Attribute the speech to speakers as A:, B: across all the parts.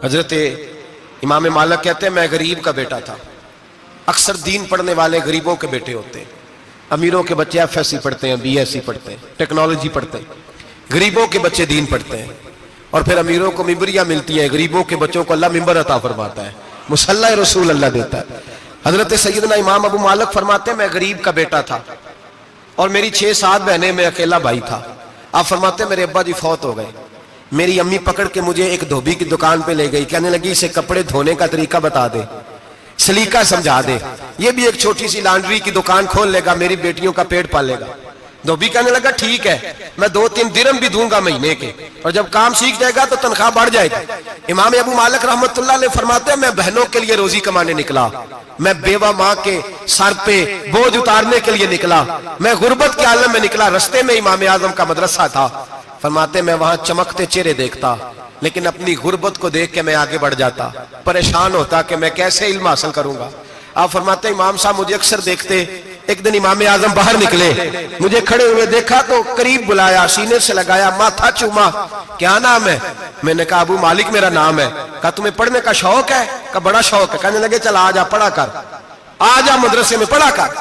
A: حضرت امام مالک کہتے ہیں میں غریب کا بیٹا تھا. اکثر دین پڑھنے والے غریبوں کے بیٹے ہوتے ہیں. امیروں کے بچے ایف ایس سی پڑھتے ہیں, بی ایس سی پڑھتے ہیں, ٹیکنالوجی پڑھتے ہیں. غریبوں کے بچے دین پڑھتے ہیں اور پھر امیروں کو ممبریاں ملتی ہیں. غریبوں کے بچوں کو اللہ ممبر عطا فرماتا ہے, مصلی رسول اللہ دیتا ہے. حضرت سیدنا امام ابو مالک فرماتے ہیں میں غریب کا بیٹا تھا اور میری 6-7 بہنیں, میں اکیلا بھائی تھا. آپ فرماتے ہیں میرے ابا جی فوت ہو گئے. میری امی پکڑ کے مجھے ایک دھوبی کی دکان پہ لے گئی, کہنے لگی اسے کپڑے دھونے کا طریقہ بتا دے, سلیقہ سمجھا دے, یہ بھی ایک چھوٹی سی لانڈری کی دکان کھول لے گا, میری بیٹیوں کا پیٹ پال لے گا. دھوبی کہنے لگا ٹھیک ہے, میں 2-3 درہم بھی دوں گا مہینے کے, اور جب کام سیکھ جائے گا تو تنخواہ بڑھ جائے گا. امام ابو مالک رحمت اللہ علیہ فرماتے ہیں میں بہنوں کے لیے روزی کمانے نکلا, میں بیوہ ماں کے سر پہ بوجھ اتارنے کے لیے نکلا, میں غربت کے عالم میں نکلا. رستے میں امام اعظم کا مدرسہ تھا. فرماتے میں وہاں چمکتے چہرے دیکھتا, لیکن اپنی غربت کو دیکھ کے میں آگے بڑھ جاتا, پریشان ہوتا کہ میں کیسے علم حاصل کروں گا. آپ فرماتے امام صاحب مجھے اکثر دیکھتے. ایک دن امام اعظم باہر نکلے, مجھے کھڑے ہوئے دیکھا تو قریب بلایا, سینے سے لگایا, ماتھا چوما. کیا نام ہے؟ میں نے کہا ابو مالک میرا نام ہے. کہا تمہیں پڑھنے کا شوق ہے؟ کہا بڑا شوق ہے. کہنے لگے چل آجا پڑھا کر, آجا مدرسے میں پڑھا کر.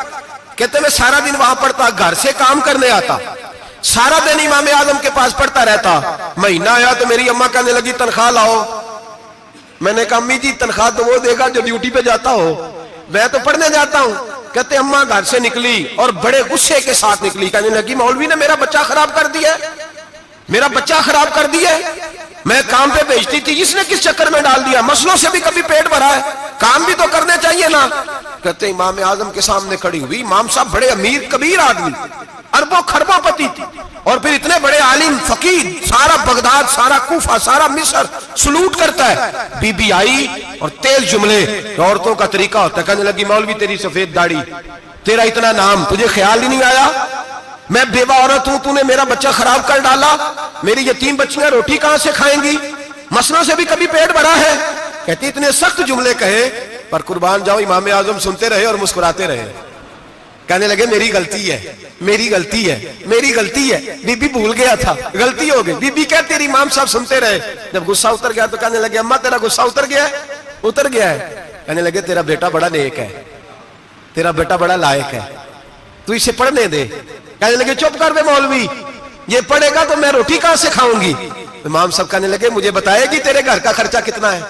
A: کہتے میں سارا دن وہاں پڑھتا, گھر سے کام کرنے آتا, سارا دن امام اعظم کے پاس پڑھتا رہتا. مہینہ آیا تو میری اماں کہنے لگی تنخواہ لاؤ. میں نے کہا امی جی تنخواہ تو وہ دے گا جو ڈیوٹی پہ جاتا ہو, میں تو پڑھنے جاتا ہوں. کہتے اماں گھر سے نکلی اور بڑے غصے کے ساتھ نکلی, کہنے لگی مولوی نے میرا بچہ خراب کر دیا, میرا بچہ خراب کر دیا. میں کام پہ بھیجتی تھی, اس نے کس چکر میں ڈال دیا, مسلوں سے بھی کبھی پیٹ بھرا ہے, کام بھی تو کرنے چاہیے نا. کہتے امام اعظم کے سامنے کھڑی ہوئی. امام صاحب بڑے امیر کبیر آدمی, اربوں خربوں پتی تھی, اور پھر اتنے بڑے عالم فقیر, سارا بغداد, سارا کوفہ, سارا مصر سلوٹ کرتا ہے. بی بی آئی اور تیز جملے, عورتوں کا طریقہ ہوتا ہے. کہنے لگی مولوی تیری سفید داڑھی, تیرا اتنا نام, تجھے خیال ہی نہیں آیا میں بیوہ عورت ہوں, تو نے میرا بچہ خراب کر ڈالا, میری یتیم بچیاں روٹی کہاں سے کھائیں گی, مسلوں سے بھی کبھی پیٹ بھرا ہے. کہتی اتنے سخت جملے کہے, پر قربان جاؤ امام اعظم سنتے رہے اور مسکراتے رہے. کہنے لگے میری غلطی ہے, میری غلطی ہے, میری غلطی ہے, بی بی بھول گیا تھا, غلطی ہو گئی. بی بی کہتے تیری امام صاحب سنتے رہے. جب غصہ اتر گیا تو کہنے لگے اماں تیرا غصہ اتر گیا ہے؟ اتر گیا ہے. کہنے لگے تیرا بیٹا بڑا نیک ہے, تیرا بیٹا بڑا لائق ہے, تو اسے پڑھنے دے. کہنے لگے چپ کر بے مولوی, یہ پڑھے گا تو میں روٹی کہاں سے کھاؤں گی. امام صاحب کہنے لگے مجھے بتائے گی تیرے گھر کا خرچہ کتنا ہے.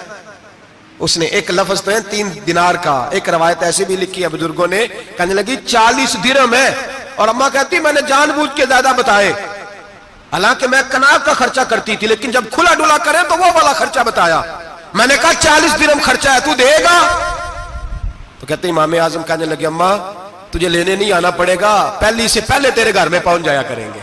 A: اس نے ایک لفظ تو ہے 3 دینار کا, ایک روایت ایسے بھی لکھی ہے بزرگوں نے, کہنے لگی 40 درہم ہے. اور اماں کہتی میں نے جان بوجھ کے زیادہ بتائے, حالانکہ میں کناب کا خرچہ کرتی تھی, لیکن جب کھلا ڈولا کرے تو وہ والا خرچہ بتایا. میں نے کہا 40 درہم خرچہ ہے, تو دے گا؟ تو کہتے امام اعظم کہنے لگے اماں تجھے لینے نہیں آنا پڑے گا, پہلی سے پہلے تیرے گھر میں پہنچ جایا کریں گے,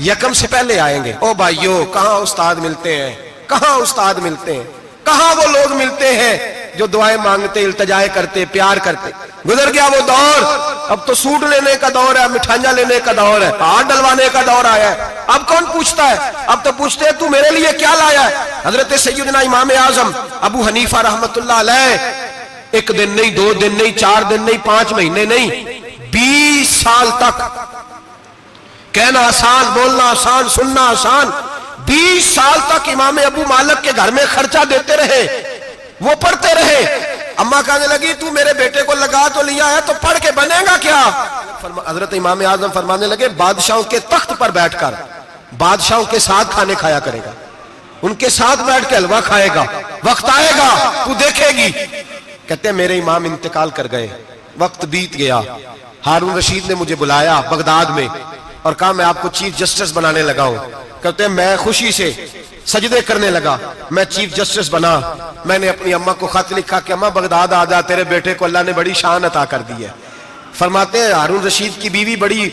A: یکم سے پہلے آئیں گے. او بھائیو کہاں استاد ملتے ہیں, کہاں استاد ملتے ہیں, کہاں وہ لوگ ملتے ہیں جو دعائیں مانگتے, التجائے کرتے, پیار کرتے. گزر گیا وہ دور, اب تو سوٹ لینے کا دور ہے, مٹھائیاں لینے کا دور ہے, ہاتھ ڈلوانے کا دور آیا ہے. اب کون پوچھتا ہے, اب تو پوچھتے ہیں تو میرے لیے کیا لایا ہے. حضرت سیدنا امام اعظم ابو حنیفہ رحمت اللہ علیہ 1 دن نہیں, 2 دن نہیں, 4 دن نہیں, 5 مہینے نہیں, 20 سال تک, کہنا آسان, بولنا آسان, سننا آسان, 20 سال تک امام ابو مالک کے گھر میں خرچہ دیتے رہے, وہ پڑھتے رہے. اماں کہنے لگی تو میرے بیٹے کو لگا تو لیا ہے, تو پڑھ کے بنے گا کیا. حضرت امام اعظم فرمانے لگے بادشاہوں کے تخت پر بیٹھ کر بادشاہوں کے ساتھ کھانے کھایا کرے گا, ان کے ساتھ بیٹھ کے حلوہ کھائے گا, وقت آئے گا تو دیکھے گی. کہتے ہیں میرے امام انتقال کر گئے, وقت بیت گیا. ہارون رشید نے مجھے بلایا بغداد میں اور کہا میں آپ کو چیف جسٹس بنانے لگا ہوں. کہتے ہیں میں خوشی سے سجدے کرنے لگا, میں چیف جسٹس بنا. میں نے اپنی اماں کو خط لکھا کہ اماں بغداد آ جا, تیرے بیٹے کو اللہ نے بڑی شان عطا کر دی ہے. فرماتے ہیں ہارون رشید کی بیوی بڑی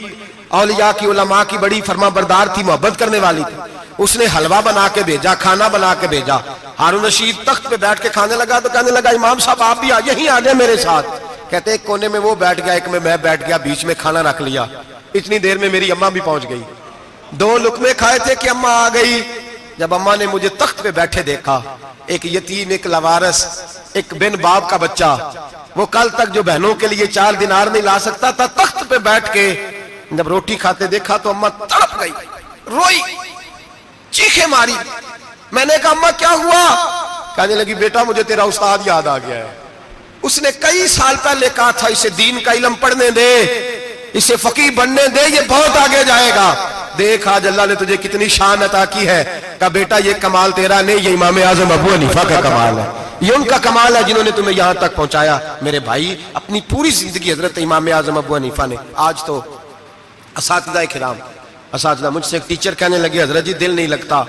A: اولیاء کی, علماء کی بڑی فرما بردار تھی, محبت کرنے والی تھی. اس نے حلوہ بنا کے بھیجا, کھانا بنا کے بھیجا. ہارون رشید تخت پہ بیٹھ کے کھانے لگا تو کہنے لگا امام صاحب آپ بھی یہیں آ جائیں میرے ساتھ. کہتے ایک کونے میں وہ بیٹھ گیا, ایک میں بیٹھ گیا, بیچ میں کھانا رکھ لیا. اتنی دیر میں میری اماں بھی پہنچ گئی. 2 لقمے کھائے تھے کہ اماں آ گئی. جب اماں نے مجھے تخت پہ بیٹھے دیکھا, ایک یتیم, ایک لاوارث, ایک بن باپ کا بچہ, وہ کل تک جو بہنوں کے لیے 4 دینار نہیں لا سکتا تھا, تخت پہ بیٹھ کے جب روٹی کھاتے دیکھا تو اماں تڑپ گئی, روئی, چیخیں ماری. میں نے کہا اماں کیا ہوا؟ کہنے لگی بیٹا مجھے تیرا استاد یاد آ گیا ہے، اس نے کئی سال پہلے کہا تھا اسے دین کا علم پڑھنے دے، اسے فقیہ بننے دے، یہ بہت آگے جائے گا۔ دیکھ آج اللہ نے تجھے کتنی شان عطا کی ہے۔ کہا بیٹا یہ کمال تیرا نہیں، یہ امام اعظم ابو حنیفہ کا کمال ہے، یہ ان کا کمال ہے جنہوں نے تمہیں یہاں تک پہنچایا۔ میرے بھائی اپنی پوری زندگی حضرت امام اعظم ابو حنیفہ نے، آج تو اساتذہ کرام، اساتذہ مجھ سے ایک ٹیچر کہنے لگے حضرت جی دل نہیں لگتا،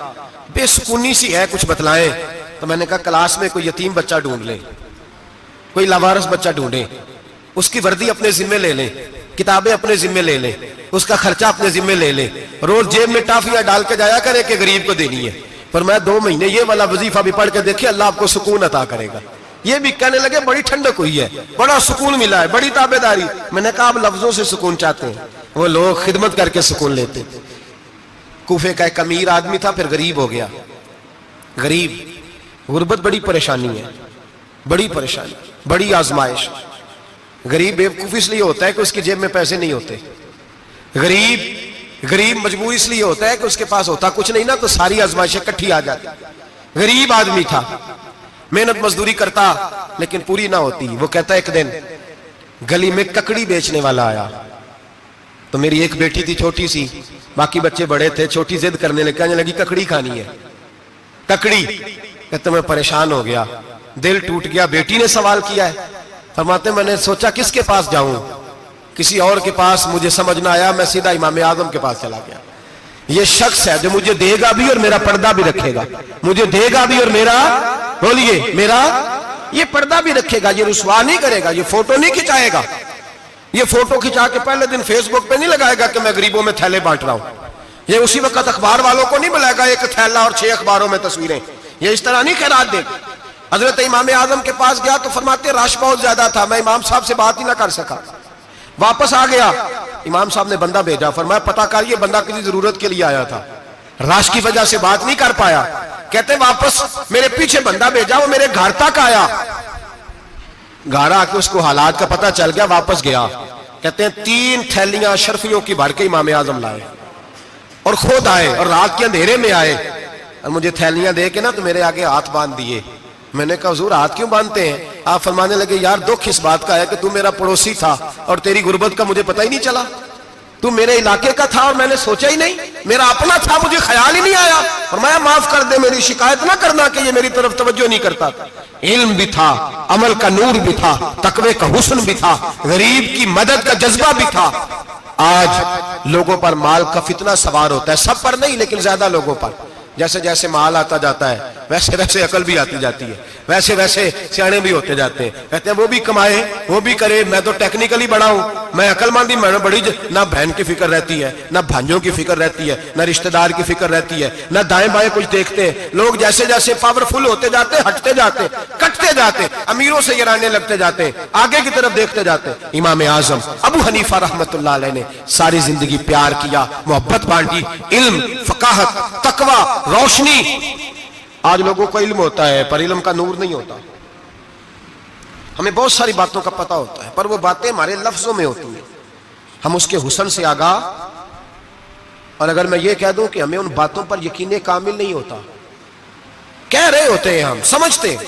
A: بے سکونی سی ہے، کچھ بتلائیں۔ تو میں نے کہا کلاس میں کوئی یتیم بچہ ڈھونڈ لیں، کوئی لاوارث بچہ ڈھونڈیں، اس کی وردی اپنے ذمے لے لیں، کتابیں اپنے ذمے لے لیں، اس کا خرچہ اپنے ذمے لے لیں، روز جیب میں ٹافیاں ڈال کے جایا کرے کہ غریب کو دینی ہے۔ پر میں 2 مہینے یہ والا وظیفہ بھی پڑھ کے دیکھیں، اللہ آپ کو سکون عطا کرے گا۔ یہ بھی کہنے لگے بڑی ٹھنڈک ہوئی ہے، بڑا سکون ملا ہے، بڑی تابعداری۔ میں نے کہا آپ لفظوں سے سکون چاہتے ہیں، وہ لوگ خدمت کر کے سکون لیتے۔ کوفے کا ایک امیر آدمی تھا، پھر غریب ہو گیا۔ غریب، غربت بڑی پریشانی ہے، بڑی پریشانی، بڑی آزمائش۔ غریب بیوقوف اس لیے ہوتا ہے کہ اس کی جیب میں پیسے نہیں ہوتے۔ غریب مجبور اس لیے ہوتا ہے کہ اس کے پاس ہوتا کچھ نہیں نا، تو ساری آزمائشیں کٹھی آ جاتی۔ غریب آدمی تھا، محنت مزدوری کرتا لیکن پوری نہ ہوتی۔ وہ کہتا ایک دن گلی میں ککڑی بیچنے والا آیا، تو میری ایک بیٹی تھی چھوٹی سی، باقی بچے بڑے تھے، چھوٹی ضد کرنے لگی، کہنے لگی ککڑی کھانی ہے، ککڑی۔ کہتے میں پریشان ہو گیا، دل ٹوٹ گیا، بیٹی نے سوال کیا ہے۔ فرماتے میں نے سوچا کس کے پاس جاؤں، کسی اور کے پاس مجھے سمجھ نہ آیا، میں سیدھا امام اعظم کے پاس چلا گیا۔ یہ شخص ہے جو مجھے دے گا بھی اور میرا پردہ بھی رکھے گا، مجھے دے گا بھی اور میرا، بولیے، میرا یہ پردہ بھی رکھے گا، یہ رسوا نہیں کرے گا، یہ فوٹو نہیں کھچائے گا، یہ فوٹو کھچا کے پہلے دن فیس بک پہ نہیں لگائے گا کہ میں غریبوں میں تھیلے بانٹ رہا ہوں، یہ اسی وقت اخبار والوں کو نہیں بلائے گا ایک تھیلا اور 6 اخباروں میں تصویریں، یہ اس طرح نہیں خیرات دے گا۔ حضرت امام اعظم کے پاس گیا تو فرماتے رش بہت زیادہ تھا، میں امام صاحب سے بات ہی نہ کر سکا، واپس آ گیا۔ امام صاحب نے بندہ بھیجا، فرمایا پتہ کر یہ بندہ کسی ضرورت کے لیے آیا تھا، رش کی وجہ سے بات نہیں کر پایا۔ کہتے واپس میرے پیچھے بندہ بھیجا، وہ میرے گھر تک آیا، گھر آ کے اس کو حالات کا پتہ چل گیا، واپس گیا۔ کہتے ہیں 3 تھیلیاں اشرفیوں کی بھر کے امام اعظم لائے اور خود آئے اور رات کے اندھیرے میں آئے اور مجھے تھیلیاں دے کے نا تو میرے آگے ہاتھ باندھ دیے۔ میں نے کہا حضور ہاتھ کیوں باندھتے ہیں؟ آپ فرمانے لگے یار دکھ اس بات کا ہے کہ تو میرا پڑوسی تھا اور تیری غربت کا مجھے پتہ ہی نہیں چلا، تو میرے علاقے کا تھا اور میں نے سوچا ہی نہیں، میرا اپنا تھا مجھے خیال ہی نہیں آیا۔ فرمایا معاف کر دے، میری شکایت نہ کرنا کہ یہ میری طرف توجہ نہیں کرتا۔ علم بھی تھا، عمل کا نور بھی تھا، تقوی کا حسن بھی تھا، غریب کی مدد کا جذبہ بھی تھا۔ آج لوگوں پر مال کا فتنہ سوار ہوتا ہے، سب پر نہیں لیکن زیادہ لوگوں پر۔ جیسے جیسے مال آتا جاتا ہے ویسے ویسے عقل بھی آتی جاتی ہے، ویسے ویسے سیانے بھی ہوتے جاتے ہیں۔ کہتے ہیں وہ بھی کمائے وہ بھی کرے، میں تو ٹیکنیکلی بڑا ہوں، میں عقل مندی، میں بڑی نہ بہن کی فکر رہتی ہے، نہ بھانجوں کی فکر رہتی ہے، نہ رشتہ دار کی فکر رہتی ہے، نہ دائیں بائیں کچھ دیکھتے ہیں۔ لوگ جیسے جیسے پاورفل ہوتے جاتے ہیں، ہٹتے جاتے، کٹتے جاتے، امیروں سے یرانے لگتے جاتے ہیں، آگے کی طرف دیکھتے جاتے ہیں۔ امام اعظم ابو حنیفہ رحمت اللہ علیہ نے ساری زندگی پیار کیا، محبت بانٹی، علم، فقاہت، تقوی، روشنی۔ آج لوگوں کو علم ہوتا ہے پر علم کا نور نہیں ہوتا، ہمیں بہت ساری باتوں کا پتہ ہوتا ہے پر وہ باتیں ہمارے لفظوں میں ہوتی ہیں، ہم اس کے حسن سے آگاہ۔ اور اگر میں یہ کہہ دوں کہ ہمیں ان باتوں پر یقین کامل نہیں ہوتا، کہہ رہے ہوتے ہیں، ہم سمجھتے ہیں،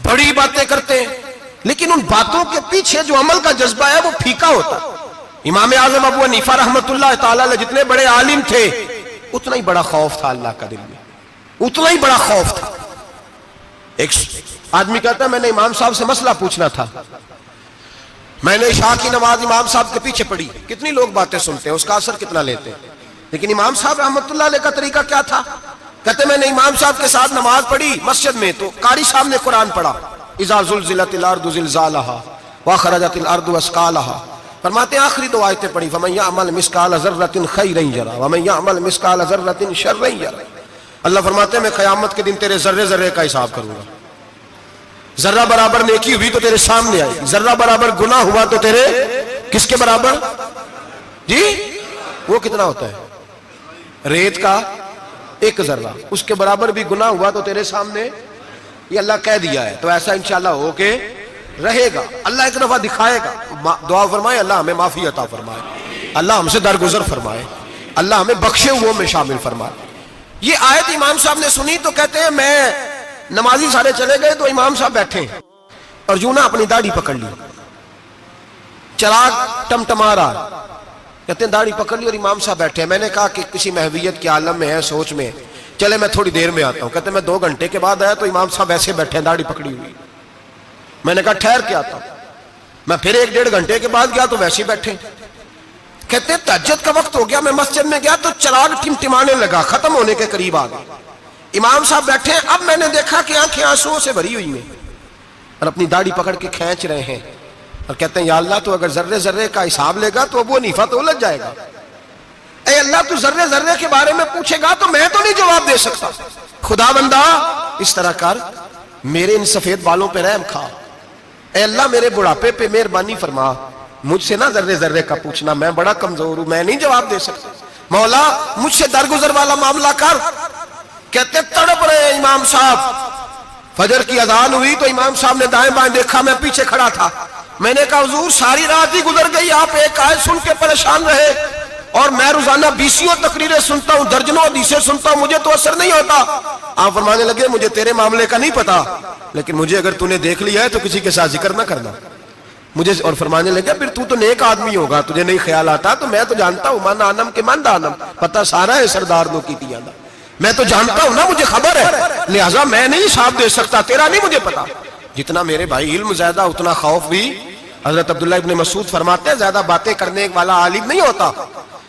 A: بڑی باتیں کرتے ہیں، لیکن ان باتوں کے پیچھے جو عمل کا جذبہ ہے وہ پھیکا ہوتا ہے۔ امام اعظم ابو حنیفہ رحمت اللہ تعالی علیہ جتنے بڑے عالم تھے اتنا ہی بڑا خوف تھا اللہ کا دل میں، اتنا ہی بڑا خوف تھا۔ ایک آدمی کہتا ہے میں نے امام صاحب سے مسئلہ پوچھنا تھا، میں نے عشاء کی نماز امام صاحب کے پیچھے پڑھی، کتنی لوگ باتیں سنتے ہیں، اس کا اثر کتنا لیتے ہیں، لیکن امام صاحب رحمت اللہ علیہ کا طریقہ کیا تھا؟ کہتے میں نے امام صاحب کے ساتھ نماز پڑھی مسجد میں، تو قاری صاحب نے قرآن پڑھا، اذا زلزلت الارض زلزالها واخرجت الارض اثقالها، فرماتے ہیں آخری 2 آیتیں پڑھی، فمن يعمل مثقال ذرة خيرا يره ومن يعمل مثقال ذرة شرا يره۔ اللہ فرماتے ہیں میں قیامت کے دن تیرے ذرے ذرے کا حساب کروں گا، ذرہ برابر نیکی ہوئی تو تیرے سامنے آئی، ذرہ برابر گناہ ہوا تو تیرے کس کے برابر؟ جی وہ کتنا ہوتا ہے؟ ریت کا 1 ذرہ، اس کے برابر بھی گناہ ہوا تو تیرے سامنے، یہ اللہ کہہ دیا ہے، تو ایسا انشاءاللہ ہو کے رہے گا۔ اللہ ایک دفعہ دکھائے گا، دعا فرمائے اللہ ہمیں معافی عطا فرمائے، اللہ ہم سے درگزر فرمائے، اللہ ہمیں بخشے ہوئوں میں شامل فرمائے۔ یہ آیت امام صاحب نے سنی تو کہتے ہیں میں نمازی سارے چلے گئے تو امام صاحب بیٹھے اور یوں نہ اپنی داڑھی پکڑ لی, چراغ ٹمٹما رہا, کہتے ہیں داڑھی پکڑ لی اور امام صاحب بیٹھے. میں نے کہا کہ کسی محویت کے عالم میں ہے, سوچ میں, چلے میں تھوڑی دیر میں آتا ہوں. کہتے ہیں میں 2 گھنٹے کے بعد آیا تو امام صاحب ایسے بیٹھے ہیں داڑھی پکڑی ہوئی. میں نے کہا ٹھہر کے آتا ہوں. میں پھر 1-1.5 گھنٹے کے بعد گیا تو ویسے بیٹھے. کہتے ہیں تہجد کا وقت ہو گیا, میں مسجد میں گیا تو چراغ ٹمٹمانے لگا, ختم ہونے کے قریب آ گئے. امام صاحب بیٹھے ہیں. اب میں نے دیکھا کہ آنکھیں آنسوؤں سے بھری ہوئی ہیں اور اپنی داڑھی پکڑ کے کھینچ رہے ہیں اور کہتے ہیں یا اللہ تو اگر ذرے ذرے کا حساب لے گا تو ابو حنیفہ تو الجھ جائے گا. اے اللہ تو ذرے ذرے کے بارے میں پوچھے گا تو میں تو نہیں جواب دے سکتا. خدا بندہ اس طرح کر, میرے ان سفید بالوں پہ رحم کھا. اے اللہ میرے بڑھاپے پہ مہربانی فرما, مجھ سے نہ ذرے ذرے کا پوچھنا, میں بڑا کمزور ہوں, میں نہیں جواب دے سکتا. مولا مجھ سے درگزر والا معاملہ کر. کہتے تڑپ رہے ہیں امام صاحب. فجر کی اذان ہوئی تو امام صاحب نے دائیں بائیں دیکھا, میں پیچھے کھڑا تھا. میں نے کہا حضور ساری رات ہی گزر گئی, آپ ایک آیت سن کے پریشان رہے اور میں روزانہ 20 تقریریں سنتا ہوں, درجنوں حدیثیں سنتا ہوں, مجھے تو اثر نہیں ہوتا. آپ فرمانے لگے مجھے تیرے معاملے کا نہیں پتا, لیکن مجھے اگر تو نے دیکھ لیا ہے تو کسی کے ساتھ ذکر نہ کرنا مجھے. اور فرمانے لگے پھر تو نیک آدمی ہوگا, تجھے نہیں خیال آتا. تو میں تو جانتا ہوں من آنم کے من دانم, پتہ سارا ہے سردار نو کی تیاں دا, میں تو جانتا ہوں نا, مجھے خبر ہے, لہٰذا میں نہیں حساب دے سکتا, تیرا نہیں مجھے پتا. جتنا میرے بھائی علم زیادہ اتنا خوف بھی. حضرت عبداللہ ابن مسعود فرماتے ہیں زیادہ باتیں کرنے والا عالم نہیں ہوتا,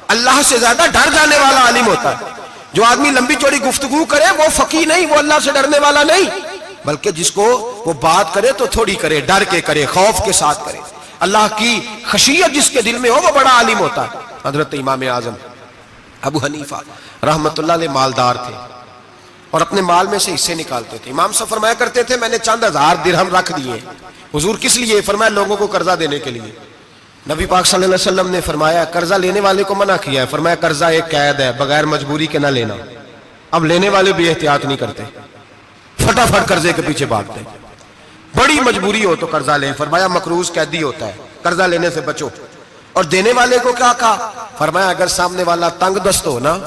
A: اللہ سے زیادہ ڈر جانے والا عالم ہوتا ہے. جو آدمی لمبی چوڑی گفتگو کرے وہ فقیہ نہیں, وہ اللہ سے ڈرنے والا نہیں, بلکہ جس کو وہ بات کرے تو تھوڑی کرے, ڈر کے کرے, خوف کے ساتھ کرے. اللہ کی خشیت جس کے دل میں ہو وہ بڑا عالم ہوتا ہے. حضرت امام اعظم ابو حنیفہ رحمت اللہ علیہ مالدار تھے اور اپنے مال میں سے حصے نکالتے تھے. امام صاحب فرمایا کرتے تھے میں نے چند 1000 درہم رکھ دیے. حضور کس لیے؟ فرمایا لوگوں کو قرضہ دینے کے لیے. نبی پاک صلی اللہ علیہ وسلم نے فرمایا قرضہ لینے والے کو منع کیا ہے, فرمایا قرضہ ایک قید ہے, بغیر مجبوری کے نہ لینا. اب لینے والے بھی احتیاط نہیں کرتے, فٹافٹ قرضے کے پیچھے بھاگتے. بڑی مجبوری ہو تو قرضہ لیں, فرمایا مقروض قیدی ہوتا ہے, قرضہ لینے سے بچو. اور دینے والے کو کیا کہا؟ فرمایا اگر سامنے والا تنگ دست ہو نا,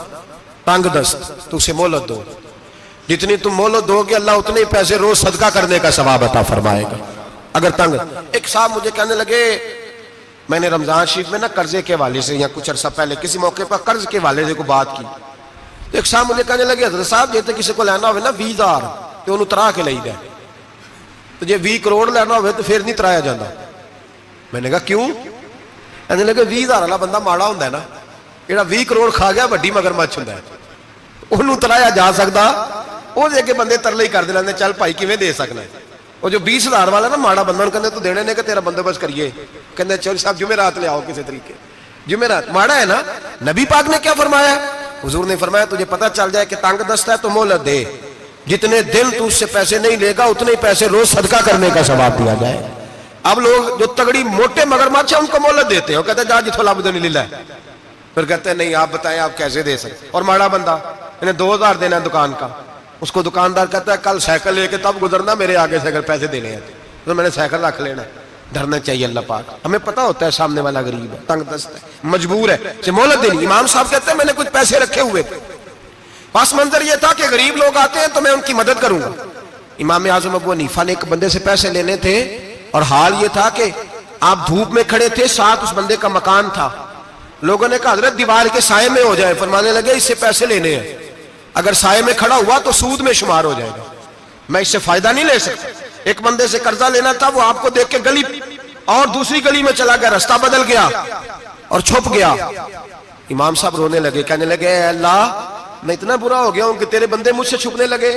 A: تنگ دست, تو اسے مہلت دو. جتنی تم مہلت دو گے اللہ اتنے ہی پیسے روز صدقہ کرنے کا ثواب عطا فرمائے گا. اگر تنگ. ایک صاحب مجھے کہنے لگے, میں نے رمضان شریف میں نا قرضے کے حوالے سے یا کچھ عرصہ پہلے کسی موقع پر قرض کے حوالے سے کو بات کی, تو ایک صاحب مجھے کہنے لگے حضرت صاحب جیسے کسی کو لینا ہوئے نا 20,000 تو انہوں ترا کے لئی دے, تو جے 20 کروڑ لینا ہوئے تو پھر نہیں ترایا جاتا. میں نے کہا کیوں؟ کہنے لگے 20,000 والا بندہ ماڑا ہوتا ہے نا, جڑا 20 کروڑ کھا گیا وڈی مگرمچھ ہوتا ہے, انہوں ترایا جا سکتا. وہ دے کے بندے ترلے ہی کر دے, چل بھائی کیویں دے سکنا ہے. وہ جو 20,000 والا نا ماڑا بندہ کہتے تو دینے نے کہ تیرا بندوبست کریے, کہتے چل صاحب جمعرات لے آؤ کسی طریقے. جمعرات ماڑا ہے نا. نبی پاک نے کیا فرمایا؟ حضور نے فرمایا تجھے پتہ چل جائے کہ تنگ دست ہے تو مہلت دے, جتنے دن تو اس سے پیسے نہیں لے گا اتنے ہی پیسے روز صدقہ کرنے کا ثواب دیا جائے. اب لوگ جو تگڑی موٹے مگرمچھ ہیں ان کو مہلت دیتے ہیں, وہ کہتے ہیں جا جتھوں لب نہیں لے, پھر کہتے ہیں نہیں آپ بتائیں آپ کیسے دے سکتے. اور ماڑا بندہ انہیں 2,000 دینا ہے دکان کا, اس کو دکاندار کہتا ہے کل سائیکل لے کے تب گزرنا, میرے آگے سے اگر پیسے دینے ہیں تو میں نے سائیکل رکھ لینا. ڈرنا چاہیے اللہ پاک, ہمیں پتہ ہوتا ہے سامنے والا غریب ہے, تنگ دست ہے, مجبور ہے, اسے مہلت دینی. امام صاحب کہتے ہیں میں نے کچھ پیسے رکھے ہوئے تھے, پس منظر یہ تھا کہ غریب لوگ آتے ہیں تو میں ان کی مدد کروں گا. امام اعظم ابو حنیفہ نے ایک بندے سے پیسے لینے تھے اور حال یہ تھا کہ آپ دھوپ میں کھڑے تھے, ساتھ اس بندے کا مکان تھا. لوگوں نے کہا حضرت دیوار کے سائے میں ہو جائے. فرمانے لگے اس سے پیسے لینے ہیں, اگر سائے میں کھڑا ہوا تو سود میں شمار ہو جائے گا, میں اس سے فائدہ نہیں لے سکتا. ایک بندے سے قرضہ لینا تھا, وہ آپ کو دیکھ کے گلی اور دوسری گلی میں چلا گیا, رستہ بدل گیا اور چھپ گیا. امام صاحب رونے لگے, کہنے لگے اے اللہ میں اتنا برا ہو گیا ہوں کہ تیرے بندے مجھ سے چھپنے لگے,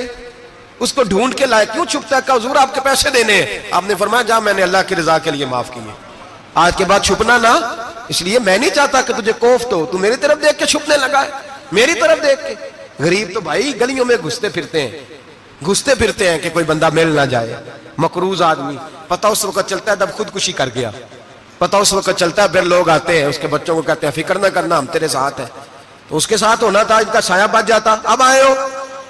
A: اس کو ڈھونڈ کے لائے, کیوں چھپتا ہے؟ کہا حضور آپ کے پیسے دینے ہیں. آپ نے فرمایا جا, میں نے اللہ کی رضا کے لیے معاف کیے, آج کے بعد چھپنا نہ, اس لیے میں نہیں چاہتا کہ تجھے کوفت ہو, تو میری طرف دیکھ کے چھپنے لگا ہے, میری طرف دیکھ کے. غریب تو بھائی گلیوں میں گھستے پھرتے ہیں کہ کوئی بندہ مل نہ جائے. مقروض آدمی پتہ اس وقت چلتا ہے جب خودکشی کر گیا, پتہ اس وقت چلتا ہے پھر لوگ آتے ہیں اس کے بچوں کو کہتے ہیں فکر نہ کرنا ہم تیرے ساتھ ہیں, تو اس کے ساتھ ہونا تھا, ان کا سایہ بچ جاتا. اب آئے ہو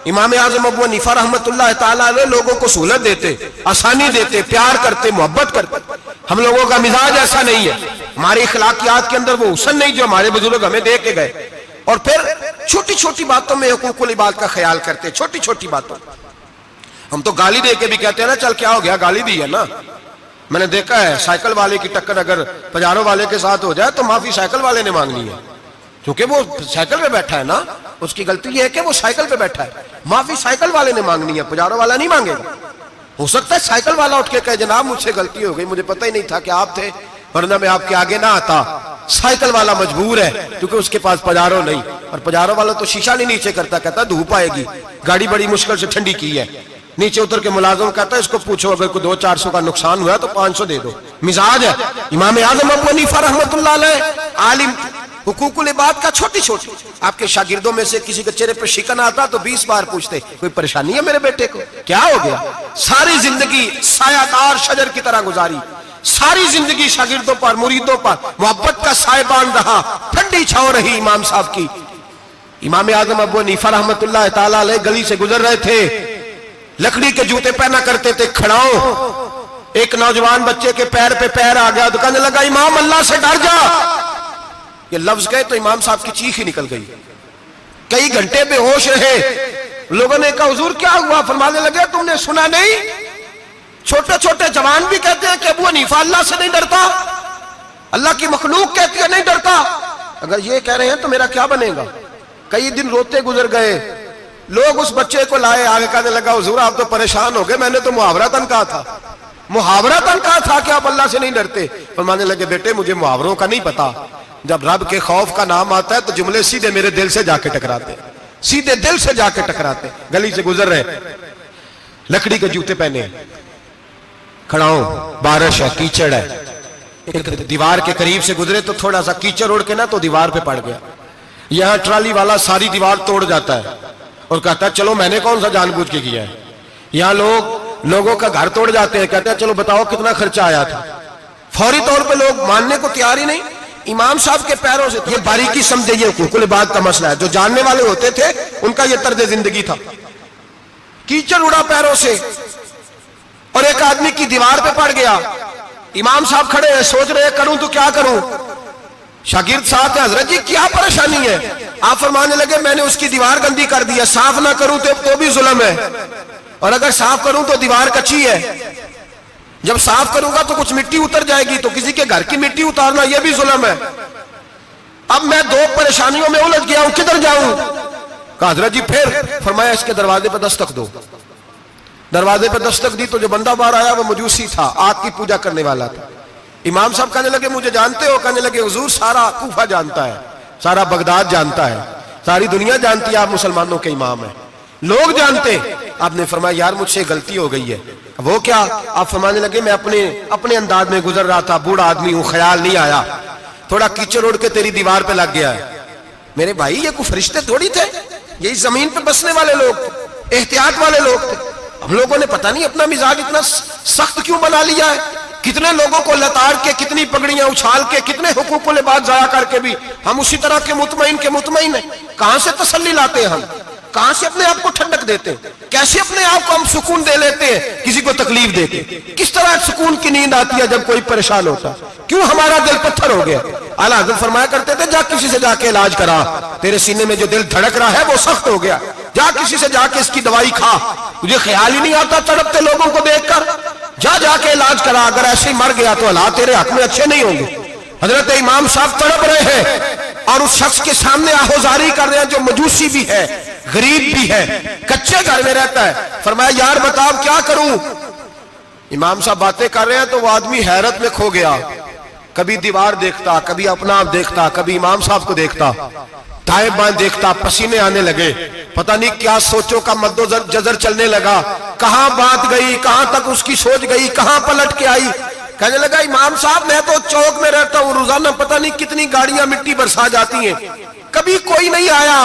A: امام اعظم ابو حنیفہ رحمت اللہ تعالیٰ علیہ لوگوں کو سہولت دیتے, آسانی دیتے, پیار کرتے, محبت کرتے. ہم لوگوں کا مزاج ایسا نہیں ہے, ہماری اخلاقیات کے اندر وہ حسن نہیں جو ہمارے بزرگ ہمیں دے کے گئے. اور پھر چھوٹی چھوٹی باتوں میں حقوق العباد کا خیال کرتے, چھوٹی چھوٹی باتوں. ہم تو گالی دے کے بھی کہتے ہیں نا چل کیا ہو گیا, گالی دی ہے نا. میں نے دیکھا ہے سائیکل والے کی ٹکر اگر پجارو والے کے ساتھ ہو جائے تو معافی سائیکل والے نے مانگنی ہے, کیونکہ وہ سائیکل پہ بیٹھا ہے نا, اس کی غلطی یہ ہے کہ وہ سائیکل پہ بیٹھا ہے, معافی سائیکل والے نے مانگنی ہے, پجارو والا نہیں مانگے گا. ہو سکتا ہے سائیکل والا اٹھ کے کہے جناب مجھ سے غلطی ہو گئی, مجھے پتہ ہی نہیں تھا کہ آپ تھے, ورنہ میں آپ کے آگے نہ آتا. سائیکل والا مجبور ہے کیونکہ اس کے پاس پجارو نہیں, اور پجارو والا تو شیشہ نہیں نیچے کرتا, کہتا دھوپ آئے گی, گاڑی بڑی مشکل سے ٹھنڈی کی ہے. نیچے اتر کے ملازم کہتا ہے اس کو پوچھو اگر کوئی 200-400 کا نقصان ہوا تو 500 دے دو. مزاج ہے. امام اعظم ابو حنیفہ رحمۃ اللہ علیہ عالم, حقوق العباد کا چھوٹی چھوٹی, آپ کے شاگردوں میں سے کسی کے چہرے پر شکن آتا تو 20 بار پوچھتے کوئی پریشانی ہے میرے بیٹے کو, کیا ہو گیا. ساری زندگی سایہ دار شجر کی طرح گزاری, ساری زندگی شاگردوں پر مریدوں پر محبت کا سائبان رہا, ٹھنڈی چھاؤں رہی امام صاحب کی. امام اعظم ابو حنیفہ رحمۃ اللہ تعالی علیہ گلی سے گزر رہے تھے, لکڑی کے جوتے پہنا کرتے تھے, کھڑاؤں. ایک نوجوان بچے کے پیر پہ پیر آ گیا تو کہنے لگا امام اللہ سے ڈر جا. یہ لفظ گئے تو امام صاحب کی چیخ ہی نکل گئی. کئی گھنٹے بے ہوش رہے. لوگوں نے کہا حضور کیا ہوا؟ فرمانے لگے تم نے سنا نہیں, چھوٹے چھوٹے جوان بھی کہتے ہیں کہ ابو حنیفہ اللہ سے نہیں ڈرتا, اللہ کی مخلوق کہتی ہے نہیں ڈرتا. اگر یہ کہہ رہے ہیں تو میرا کیا بنے گا. کئی دن روتے گزر گئے. لوگ اس بچے کو لائے, آگے کہنے لگا حضور آپ تو پریشان ہو گئے, میں نے تو محاورتاً کہا تھا, محاورتاً کہا تھا کہ آپ اللہ سے نہیں ڈرتے. فرمانے لگے بیٹے مجھے محاوروں کا نہیں پتا, جب رب کے خوف کا نام آتا ہے تو جملے سیدھے میرے دل سے جا کے ٹکراتے, سیدھے دل سے جا کے ٹکراتے. گلی سے گزر رہے, لکڑی کے جوتے پہنے, کھڑا ہوں, بارش ہے, کیچڑ ہے. ایک دیوار کے قریب سے گزرے تو تھوڑا سا کیچڑ اڑ کے نا تو دیوار پہ پڑ گیا. یہاں ٹرالی والا ساری دیوار توڑ جاتا ہے اور کہتا ہے چلو میں نے کون سا جان بوجھ کے کیا ہے. یہاں لوگوں کا گھر توڑ جاتے ہیں, کہتے ہیں چلو بتاؤ کتنا خرچہ آیا تھا. فوری طور پہ لوگ ماننے کو تیار ہی نہیں. امام صاحب کے پیروں سے, یہ باریکی سمجھے, یہ حقوق العباد کا مسئلہ ہے. جو جاننے والے ہوتے تھے ان کا یہ طرز زندگی تھا. کیچڑ اڑا پیروں سے اور ایک آدمی کی دیوار پہ پڑ گیا. امام صاحب کھڑے ہیں, سوچ رہے کروں تو کیا کروں. شاگرد ساتھ ہے, حضرت جی کیا پریشانی ہے؟ آپ فرمانے لگے میں نے اس کی دیوار گندی کر دی ہے, صاف نہ کروں تو بھی ظلم ہے, اور اگر صاف کروں تو دیوار کچی ہے. جب صاف کروں گا تو کچھ مٹی اتر جائے گی, تو کسی کے گھر کی مٹی اتارنا یہ بھی ظلم ہے. اب میں دو پریشانیوں میں الجھ گیا ہوں, کدھر جاؤں؟ کہا حضرت جی پھر. فرمایا اس کے دروازے پہ دستک دو. دروازے پہ دستک دی تو جو بندہ باہر آیا وہ مجوسی تھا, آگ کی پوجا کرنے والا تھا. امام صاحب کہنے لگے مجھے جانتے ہو؟ کہنے لگے حضور سارا کوفہ جانتا ہے, سارا بغداد جانتا ہے, ساری دنیا جانتی ہے آپ مسلمانوں کے امام ہیں, لوگ جانتے. آپ نے فرمایا یار مجھ سے غلطی ہو گئی ہے. وہ کیا؟ آپ فرمانے لگے میں اپنے انداز میں گزر رہا تھا, بوڑھا آدمی ہوں, خیال نہیں آیا, تھوڑا کیچڑ اڑ کے تیری دیوار پہ لگ گیا ہے. میرے بھائی یہ کوئی فرشتے تھوڑی تھے, یہی زمین پہ بسنے والے لوگ تھے, احتیاط والے لوگ تھے. ہم لوگوں نے پتہ نہیں اپنا مزاج اتنا سخت کیوں بنا لیا ہے. کتنے لوگوں کو لتاڑ کے, کتنی پگڑیاں اچھال کے, کتنے حقوق العباد ضائع کر کے بھی ہم اسی طرح کے مطمئن ہیں. کہاں سے تسلی لاتے ہیں ہم, کہاں سے اپنے آپ کو ٹھنڈک دیتے ہیں, کیسے اپنے آپ کو ہم سکون دے لیتے ہیں کسی کو تکلیف دے کے. کس طرح سکون کی نیند آتی ہے جب کوئی پریشان ہوتا, کیوں ہمارا دل پتھر ہو گیا. اعلیٰ حضرت فرمایا کرتے تھے جا کسی سے جا کے علاج کرا, تیرے سینے میں جو دل دھڑک رہا ہے وہ سخت ہو گیا, جا کسی سے جا کے اس کی دوائی کھا, تجھے خیال ہی نہیں آتا تڑپتے لوگوں کو دیکھ کر, جا کے علاج کرا, اگر ایسے ہی مر گیا تو حالات تیرے حق میں اچھے نہیں ہوں گے. حضرت امام صاحب تڑپ رہے ہیں اور اس شخص کے سامنے آہوزاری کر رہے ہیں جو مجوسی بھی ہے, غریب بھی ہے, کچے گھر میں رہتا ہے. فرمایا یار بتاؤ کیا کروں. امام صاحب باتیں کر رہے ہیں تو وہ آدمی حیرت میں کھو گیا, کبھی دیوار دیکھتا, کبھی اپنا آپ دیکھتا, کبھی امام صاحب کو دیکھتا, دائیں بائیں دیکھتا, پسینے آنے لگے, پتہ نہیں کیا سوچوں کا مد و جزر چلنے لگا, کہاں بات گئی, کہاں تک اس کی سوچ گئی, کہاں پلٹ کے آئی. کہنے لگا امام صاحب میں تو چوک میں رہتا ہوں, روزانہ پتہ نہیں کتنی گاڑیاں مٹی برسا جاتی ہیں, کبھی کوئی نہیں آیا,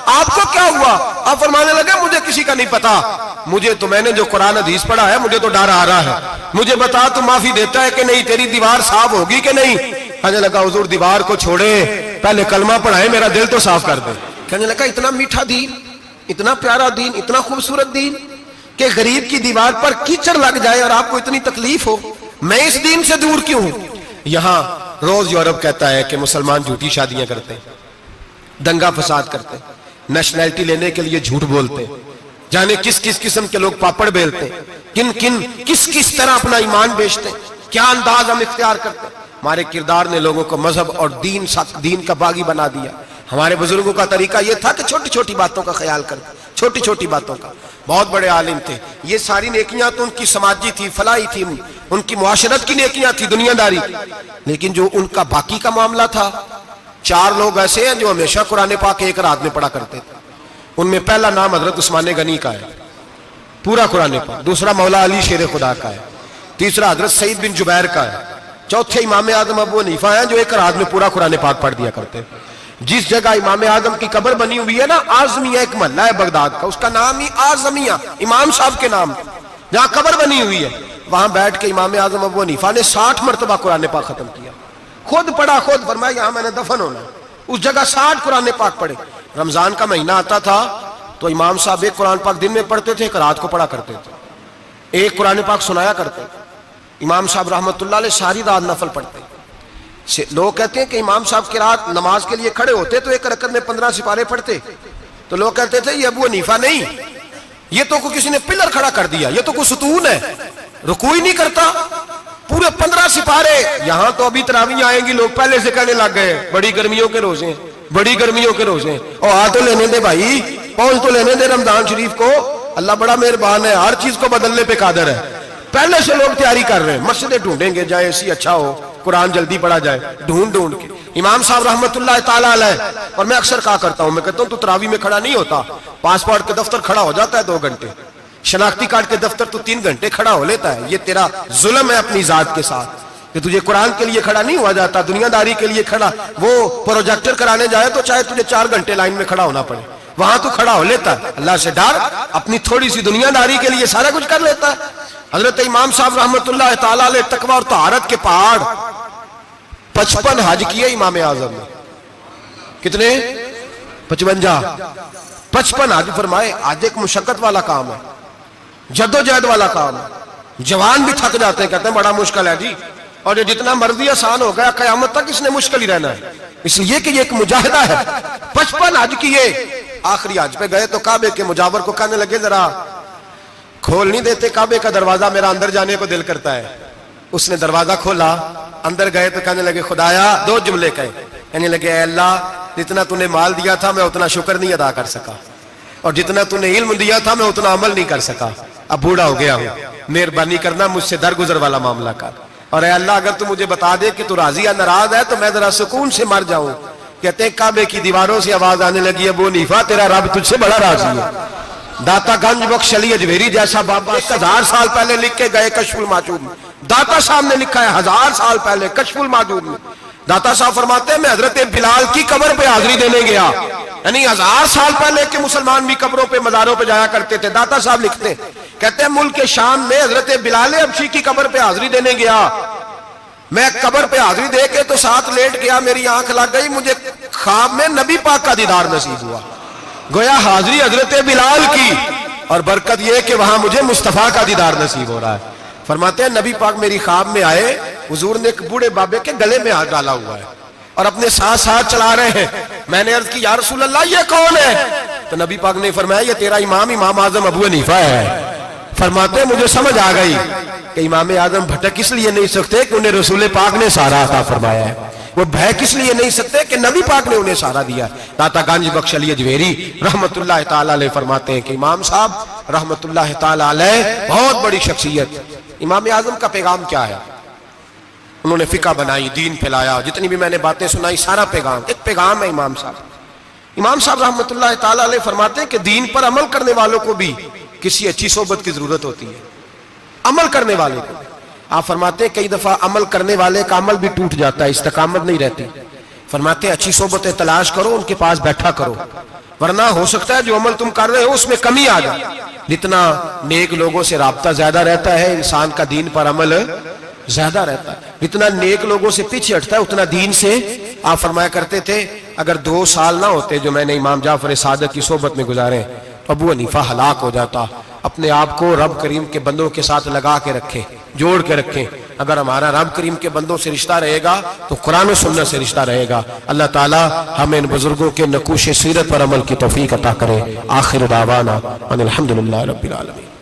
A: آپ کو کیا ہوا؟ آپ فرمانے لگے مجھے کسی کا نہیں پتا, مجھے تو میں نے جو قرآن حدیث پڑھا ہے مجھے تو ڈر آ رہا ہے, مجھے بتا تو معافی دیتا ہے کہ نہیں, تیری دیوار صاف ہوگی کہ نہیں. کہنے لگا حضور دیوار کو چھوڑے, پہلے کلمہ پڑھائے, میرا دل تو صاف کر دے. کہنے لگا اتنا میٹھا دین, اتنا پیارا دین, اتنا خوبصورت دین کہ غریب کی دیوار پر کیچڑ لگ جائے اور آپ کو اتنی تکلیف ہو, میں اس دین سے دور کیوں ہوں. یہاں روز یورپ کہتا ہے کہ مسلمان جھوٹی شادیاں کرتے, دنگا فساد کرتے, نیشنلٹی لینے کے لیے جھوٹ بولتے, جانے کس کس قسم کے لوگ پاپڑ بیلتے ہیں، کس کس طرح اپنا ایمان بیچتے ہیں، کیا انداز ہم اختیار کرتے ہیں۔ ہمارے کردار نے لوگوں کو مذہب اور دین کا باغی بنا دیا۔ ہمارے بزرگوں کا طریقہ یہ تھا کہ چھوٹی چھوٹی باتوں کا خیال کرتے، چھوٹی چھوٹی باتوں کا۔ بہت بڑے عالم تھے، یہ ساری نیکیاں تو ان کی سماجی تھی، فلاحی تھی، ان کی معاشرت کی نیکیاں تھی، دنیا داری، لیکن جو ان کا باقی کا معاملہ تھا، 4 لوگ ایسے ہیں جو ہمیشہ قرآن پاک ایک رات میں پڑھا کرتے تھے۔ ان میں پہلا نام حضرت عثمان غنی کا ہے، پورا قرآن پاک، دوسرا مولا علی شیر خدا کا ہے، تیسرا حضرت سعید بن جبیر کا ہے، چوتھے امام اعظم ابو حنیفہ ہیں جو ایک رات میں پورا قرآن پاک پڑھ دیا کرتے ہیں۔ جس جگہ امام اعظم کی قبر بنی ہوئی ہے نا، اعظمیہ ایک محلہ ہے بغداد کا، اس کا نام ہی اعظمیہ، امام صاحب کے نام، جہاں قبر بنی ہوئی ہے، وہاں بیٹھ کے امام اعظم ابو حنیفہ نے 60 مرتبہ قرآن پاک ختم کیا، خود پڑھا، خود فرمایا یہاں میں نے دفن ہونا ہے، اس جگہ 60 قرآن پاک پڑھے۔ رمضان کا مہینہ آتا تھا تو امام صاحب ایک قرآن پاک دن میں پڑھتے تھے، ایک رات کو پڑھا کرتے تھے، ایک قرآن پاک سنایا کرتے تھے۔ امام صاحب رحمۃ اللہ علیہ ساری رات نفل پڑھتے۔ لوگ کہتے ہیں کہ امام صاحب کی رات نماز کے لیے کھڑے ہوتے تو ایک رکعت میں 15 سپارے پڑھتے، تو لوگ کہتے تھے یہ ابو حنیفہ نہیں، یہ تو کوئی کسی نے پلر کھڑا کر دیا، یہ تو کوئی ستون ہے، رکوع ہی نہیں کرتا، پورے 15 سپارے۔ یہاں تو ابھی تراویح آئیں گی، لوگ پہلے سے کہنے لگ گئے بڑی گرمیوں کے روزے، بڑی گرمیوں کے روزے، اور آ تو لینے دے بھائی، پہنچ تو لینے دے رمضان شریف کو، اللہ بڑا مہربان ہے، ہر چیز کو بدلنے پہ قادر ہے۔ پہلے سے لوگ تیاری کر رہے ہیں، مسجدیں ڈھونڈیں گے جائے اسی اچھا ہو، قرآن جلدی پڑھا جائے، ڈھونڈ کے۔ امام صاحب رحمت اللہ تعالیٰ علیہ، اور میں اکثر کہا کرتا ہوں، میں کہتا ہوں تو تراویح میں کھڑا نہیں ہوتا، پاسپورٹ کے دفتر کھڑا ہو جاتا ہے 2 گھنٹے، شناختی کارڈ کے دفتر تو 3 گھنٹے کھڑا ہو لیتا ہے۔ یہ تیرا ظلم ہے اپنی ذات کے ساتھ کہ تجھے قرآن کے لیے کھڑا نہیں ہوا جاتا، دنیا داری کے لیے کھڑا، وہ پروجیکٹر کرانے جائے تو چاہے تجھے 4 گھنٹے لائن میں کھڑا ہونا پڑے، وہاں تو کھڑا ہو لیتا ہے۔ اللہ سے ڈر، اپنی تھوڑی سی دنیا داری کے لیے سارا کچھ کر لیتا ہے۔ حضرت امام صاحب رحمت اللہ تعالیٰ علیہ تقوی اور طہارت کے پہاڑ 55 حج کیے امام اعظم نے، کتنے؟ 55 حج فرمائے۔ آج ایک مشقت والا کام ہے، جدوجہد والا کام ہے، جوان بھی تھک جاتے ہیں، کہتے ہیں بڑا مشکل ہے جی، اور یہ جتنا مرضی آسان ہو گیا قیامت تک اس نے مشکل ہی رہنا ہے، اس لیے کہ یہ ایک مجاہدہ ہے۔ 55 حج کیے، آخری حج پہ گئے تو کعبے کے مجاور کو کہنے لگے ذرا کھول نہیں دیتے کعبے کا دروازہ، میرا اندر جانے کو دل کرتا ہے۔ اس نے دروازہ کھولا، اندر گئے تو کہنے لگے خدایا، 2 جملے کہنے لگے اے اللہ، جتنا تو نے مال دیا تھا میں اتنا شکر نہیں ادا کر سکا، اور جتنا تو نے علم دیا تھا میں اتنا عمل نہیں کر سکا، اب بوڑھا ہو گیا ہوں، مہربانی کرنا مجھ سے درگزر والا معاملہ کر، اور اے اللہ اگر تو مجھے بتا دے کہ تو راضی یا ناراض ہے تو میں ذرا سکون سے مر جاؤں۔ کہتے ہیں کعبے کی دیواروں سے آواز آنے لگی، ابو حنیفہ تیرا رب تجھ سے بڑا راضی ہے۔ داتا گنج بخش علی اجمیری جیسا بابا 1000 سال پہلے لکھ کے گئے کشف المحجوب میں، داتا صاحب نے لکھا ہے 1000 سال پہلے کشف المحجوب میں، داتا صاحب فرماتے ہیں میں حضرت بلال کی قبر پہ حاضری دینے گیا، یعنی 1000 سال پہلے کے مسلمان بھی قبروں پہ مزاروں پہ جایا کرتے تھے۔ داتا صاحب لکھتے ہیں، کہتے ہیں ملک شام میں حضرت بلال حبشی کی قبر پہ حاضری دینے گیا، میں قبر پہ حاضری دے کے تو ساتھ لیٹ گیا، میری آنکھ لگ گئی، مجھے خواب میں نبی پاک کا دیدار نصیب ہوا، گویا حاضری حضرت بلال کی، اور برکت یہ کہ وہاں مجھے مصطفیٰ کا دیدار نصیب ہو رہا ہے۔ فرماتے ہیں نبی پاک میری خواب میں آئے، حضور نے ایک بوڑھے بابے کے گلے میں ہاتھ ڈالا ہوا ہے اور اپنے ساتھ چلا رہے ہیں۔ میں نے عرض کی یا رسول اللہ یہ کون ہے؟ تو نبی پاک نے فرمایا یہ تیرا امام اعظم ابو حنیفہ ہے۔ فرماتے ہیں مجھے سمجھ آ گئی کہ امام اعظم بھٹک اس لیے نہیں سکتے کہ انہیں رسول پاک نے سہارا عطا فرمایا ہے، وہ بہک اس لیے نہیں سکتے کہ نبی پاک نے انہیں سہارا دیا۔ داتا گنج بخش علی اجمیری رحمت اللہ تعالی علیہ فرماتے ہیں کہ امام صاحب رحمت اللہ تعالی علیہ بہت بڑی شخصیت۔ امام اعظم کا پیغام کیا ہے؟ انہوں نے فقہ بنائی، دین پھیلایا، جتنی بھی میں نے باتیں سنائی سارا پیغام، ایک پیغام ہے امام صاحب۔ امام صاحب رحمت اللہ تعالی علیہ فرماتے ہیں کہ دین پر عمل کرنے والوں کو بھی کسی اچھی صحبت کی ضرورت ہوتی ہے، عمل کرنے والے کو۔ آپ فرماتے ہیں کئی دفعہ عمل کرنے والے کا عمل بھی ٹوٹ جاتا ہے، استقامت نہیں رہتی۔ فرماتے ہیں اچھی صحبتیں تلاش کرو، ان کے پاس بیٹھا کرو، ورنہ ہو سکتا ہے جو عمل تم کر رہے ہو اس میں کمی آ جائے۔ جتنا نیک لوگوں سے رابطہ زیادہ رہتا ہے انسان کا دین پر عمل زیادہ رہتا ہے، جتنا نیک لوگوں سے پیچھے ہٹتا ہے اتنا دین سے۔ آپ فرمایا کرتے تھے اگر 2 سال نہ ہوتے جو میں نے امام جعفر صادق کی صحبت میں گزارے تو ابو حنیفہ ہلاک ہو جاتا۔ اپنے آپ کو رب کریم کے بندوں کے ساتھ لگا کے رکھیں، جوڑ کے رکھیں، اگر ہمارا رب کریم کے بندوں سے رشتہ رہے گا تو قرآن و سنت سے رشتہ رہے گا۔ اللہ تعالی ہمیں ان بزرگوں کے نقوش سیرت پر عمل کی توفیق عطا کرے۔ آخر دعوانا ان الحمدللہ رب العالمین۔